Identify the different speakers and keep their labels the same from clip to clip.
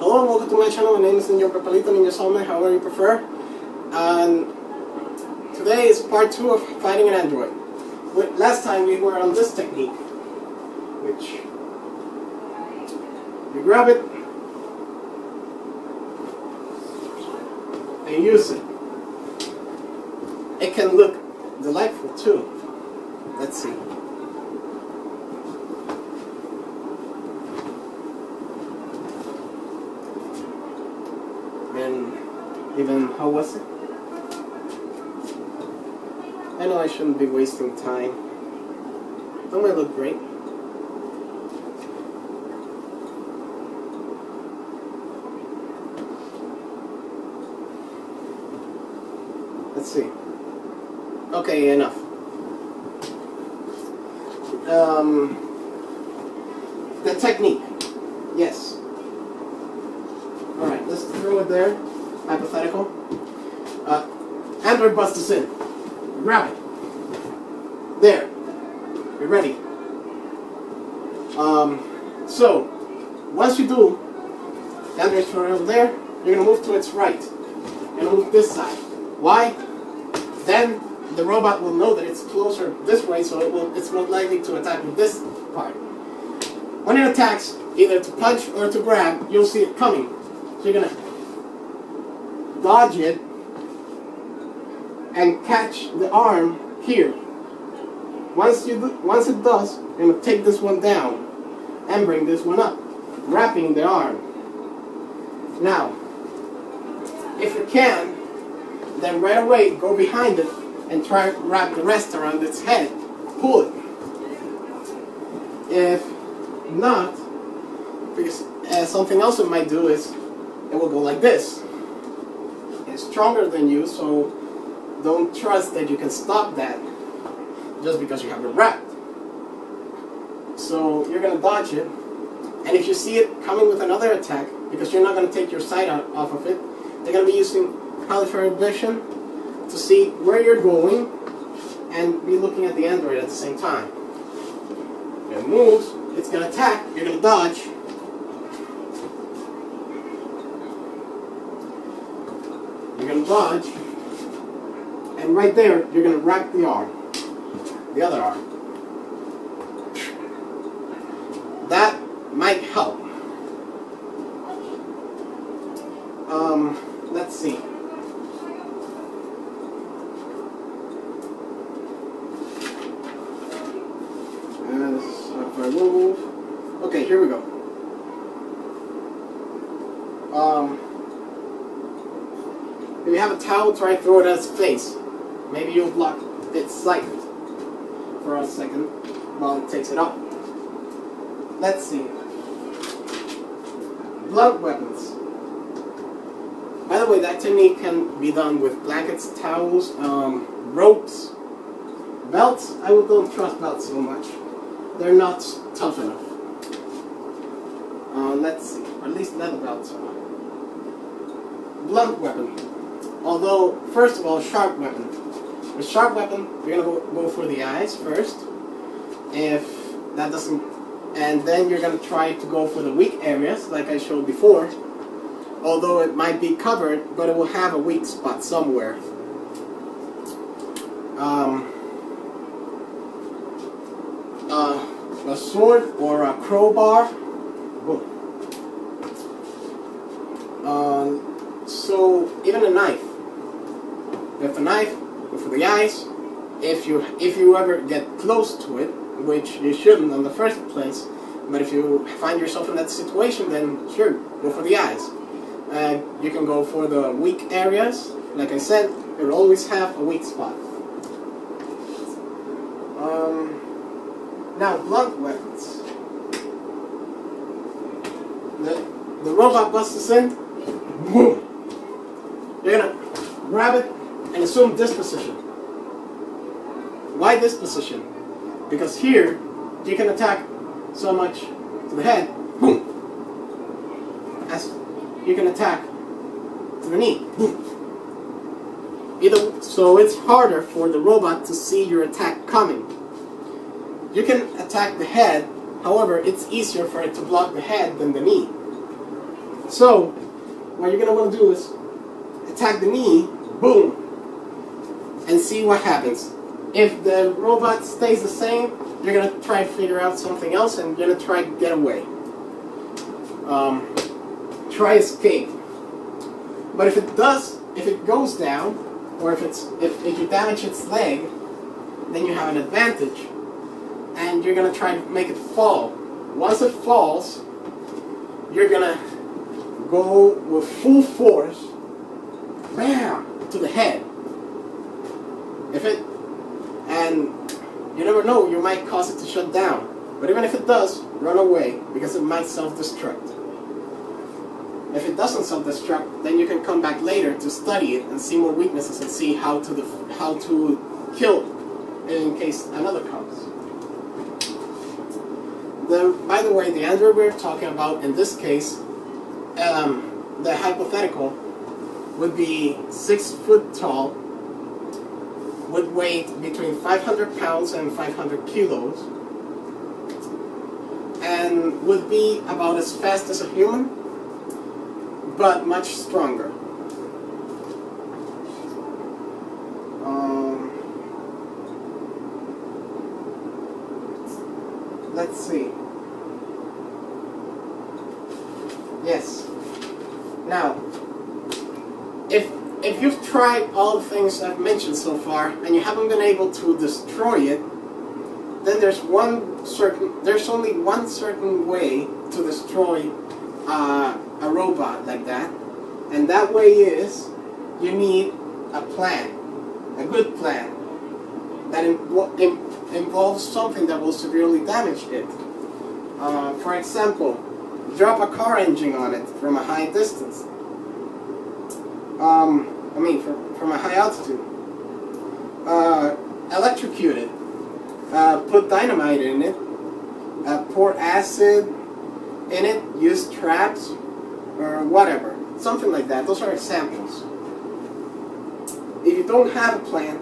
Speaker 1: Hello and welcome to my channel. My name is Ninja Papalito, Ninja Solomon, however you prefer. And today is part 2 of fighting an android. Last time we were on this technique, which you grab it and use it. It can look delightful too. Let's see. And even, how was it? I know I shouldn't be wasting time. Don't I look great? Let's see. Okay, enough. The technique. Yes. Alright, let's throw it there. Hypothetical. Android busts us in. Grab it. There. You're ready. So, once you do, the Android's over there, you're going to move to its right. You're going to move this side. Why? Then the robot will know that it's closer this way, so it's more likely to attack with this part. When it attacks, either to punch or to grab, you'll see it coming. So you're going to dodge it and catch the arm here. Once it does, you're going to take this one down and bring this one up, wrapping the arm. Now, if you can, then right away go behind it and try to wrap the rest around its head. Pull it. If not, because something else it might do is it will go like this. It's stronger than you, so don't trust that you can stop that just because you have it wrapped. So you're going to dodge it, and if you see it coming with another attack, because you're not going to take your sight off of it, they're going to be using peripheral vision to see where you're going and be looking at the android at the same time. If it moves, it's going to attack, you're going to dodge. You're going to dodge, and right there, you're going to wrap the arm, the other arm. That might help. Let's see. If I move. Okay, here we go. If you have a towel, try and throw it at its face. Maybe you'll block its sight for a second while it takes it off. Let's see. Blunt weapons. By the way, that technique can be done with blankets, towels, ropes, belts. I don't trust belts so much. They're not tough enough. Let's see. Or at least leather belts are. Blunt weapon. Although, first of all, sharp weapon. With sharp weapon, you're going to go for the eyes first. If that doesn't... And then you're going to try to go for the weak areas, like I showed before. Although it might be covered, but it will have a weak spot somewhere. A sword or a crowbar. So even a knife. With a knife, go for the eyes. If you ever get close to it, which you shouldn't in the first place, but if you find yourself in that situation, then sure, go for the eyes. You can go for the weak areas. Like I said, you'll always have a weak spot. Now, blunt weapons. The robot busts us in. Boom. You're gonna grab it and assume this position. Why this position? Because here you can attack so much to the head. Boom. As you can attack to the knee. Boom. So it's harder for the robot to see your attack coming. You can attack the head, however, it's easier for it to block the head than the knee. So, what you're going to want to do is attack the knee, boom, and see what happens. If the robot stays the same, you're going to try to figure out something else and you're going to try to get away. Try escape. But if it goes down, or if you damage its leg, then you have an advantage. And you're going to try to make it fall. Once it falls, you're going to go with full force, bam, to the head. And you never know, you might cause it to shut down. But even if it does, run away, because it might self-destruct. If it doesn't self-destruct, then you can come back later to study it and see more weaknesses and see how to kill it in case another comes. By the way, the android we're talking about in this case, the hypothetical, would be 6 foot tall, would weigh between 500 pounds and 500 kilos, and would be about as fast as a human, but much stronger. Let's see. Yes. Now, if you've tried all the things I've mentioned so far and you haven't been able to destroy it, then there's only one certain way to destroy a robot like that, and that way is you need a plan, a good plan that involves something that will severely damage it. For example, drop a car engine on it from a high distance. From a high altitude. Electrocute it. Put dynamite in it. Pour acid in it. Use traps or whatever. Something like that. Those are examples. If you don't have a plan,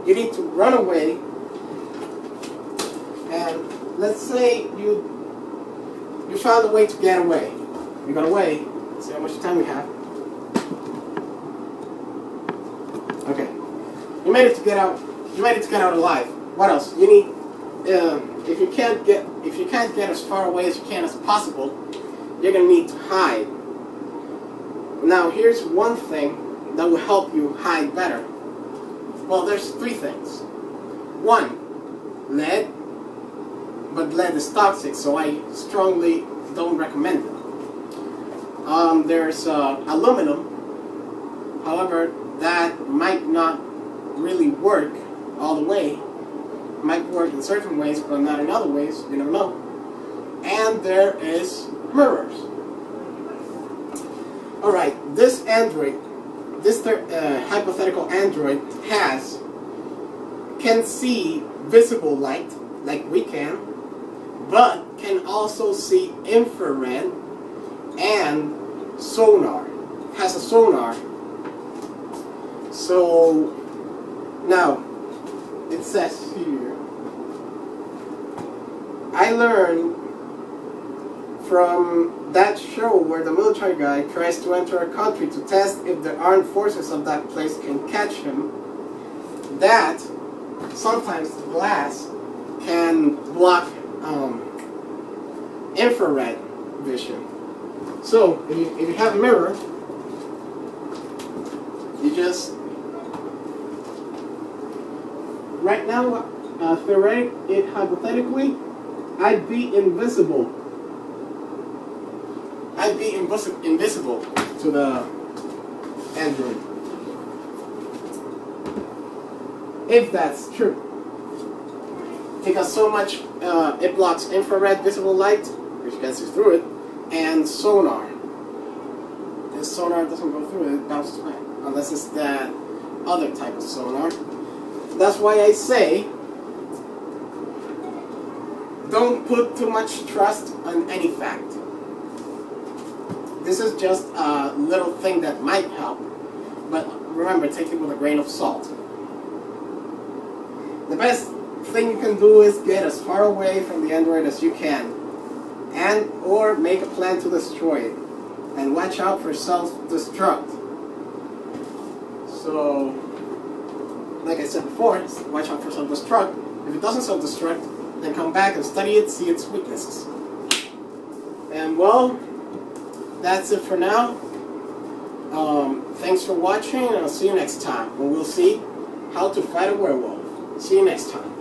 Speaker 1: you need to run away. And let's say you found a way to get away. You got away. See how much time we have. Okay. You made it to get out. You made it to get out alive. What else? You need. If you can't get as far away as you can as possible, you're gonna need to hide. Now, here's one thing that will help you hide better. Well, there's 3 things. 1, lead. But lead is toxic, so I strongly don't recommend it. There's aluminum. However, that might not really work all the way. It might work in certain ways, but not in other ways. You don't know. And there is mirrors. All right, this android, this hypothetical android can see visible light like we can, but can also see infrared and sonar. Has a sonar. So now it says here, I learned from that show where the military guy tries to enter a country to test if the armed forces of that place can catch him, that sometimes the glass can block infrared vision. So if you have a mirror, you just right now, hypothetically, I'd be invisible. I'd be invisible to the android. If that's true. Because so much, it blocks infrared visible light, which you can see through it, and sonar. This sonar doesn't go through it, it bounces back. Unless it's that other type of sonar. That's why I say, don't put too much trust on any fact. This is just a little thing that might help, but remember, take it with a grain of salt. The best thing you can do is get as far away from the android as you can, and or make a plan to destroy it. and watch out for self-destruct. So, like I said before, watch out for self-destruct. If it doesn't self-destruct, then come back and study it, see its weaknesses. And well, that's it for now. Thanks for watching, and I'll see you next time, when we'll see how to fight a werewolf. See you next time.